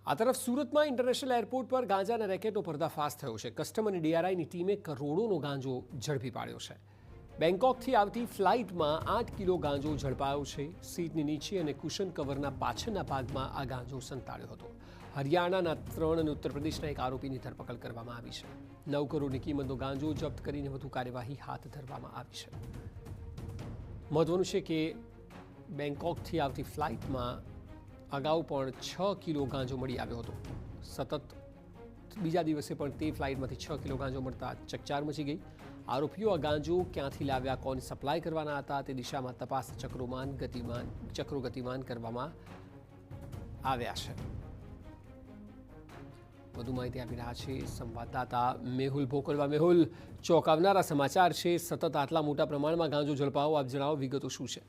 આ તરફ સુરતમાં ઇન્ટરનેશનલ એરપોર્ટ પર ગાંજાના રેકેટનો પર્દાફાશ થયો છે. કસ્ટમ અને ડીઆરઆઈની ટીમે કરોડોનો ગાંજો ઝડપી પાડ્યો છે. બેંકોકથી આવતી ફ્લાઇટમાં 8 કિલો ગાંજો ઝડપાયો છે. સીટની નીચે અને કુશન કવરના પાછળના ભાગમાં આ ગાંજો સંતાડ્યો હતો. હરિયાણાના 3 અને ઉત્તર પ્રદેશના એક આરોપીની ધરપકડ કરવામાં આવી છે. 9 કરોડની કિંમતનો ગાંજો જપ્ત કરીને વધુ કાર્યવાહી હાથ ધરવામાં આવી છે. મહત્વનું છે કે બેંકોકથી આવતી ફ્લાઇટમાં અગાઉ પણ 6 કિલો ગાંજો મળી આવ્યો હતો. સતત બીજા દિવસે પણ તે ફ્લાઇટમાંથી 6 કિલો ગાંજો મળતા ચકચાર મચી ગઈ. આરોપીઓ આ ગાંજો ક્યાંથી લાવ્યા, કોને સપ્લાય કરવાના હતા તે દિશામાં તપાસ ચક્રો ગતિમાન કરવામાં આવ્યા છે. વધુ માહિતી આપી રહ્યા છે સંવાદદાતા મેહુલ ભોકરવા. મેહુલ, ચોંકાવનારા સમાચાર છે. સતત આટલા મોટા પ્રમાણમાં ગાંજો ઝડપાવો, આપ જણાવો વિગતો શું છે?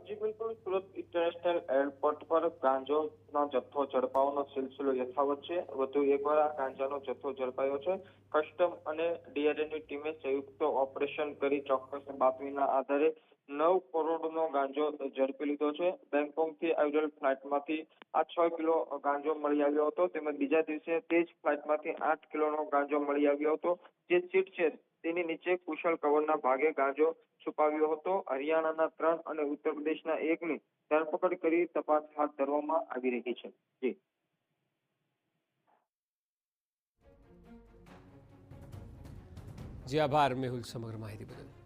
જી બિલકુલ, સુરત ઇન્ટરનેશનલ એરપોર્ટ પર ગાંજાનો જથ્થો ઝડપાવાનો સિલસિલો યથાવત છે. વધુ એકવાર આ ગાંજાનો જથ્થો ઝડપાયો છે. કસ્ટમ અને ડીઆરઆઈની ટીમે સંયુક્ત ઓપરેશન કરી ચોક્કસ બાતમીના આધારે 9 કરોડનો ગાંજો ઝડપી લીધો છે. બેંકોકથી આવેલ ફ્લાઇટમાંથી આ 6 કિલો ગાંજો મળી આવ્યો હતો. તેમજ બીજા દિવસે તે જ ફ્લાઇટમાંથી 8 કિલોનો ગાંજો મળી આવ્યો હતો. જે સીટ છે તેની નીચે કુશળ કવરના ભાગે ગાંજો છુપાવ્યો હતો. હરિયાણાના 3 અને ઉત્તર પ્રદેશના 1ની ધરપકડ કરી તપાસ હાથ ધરવામાં આવી રહી છે. જી આભાર મેહુલ સમગ્ર માહિતી બદલ.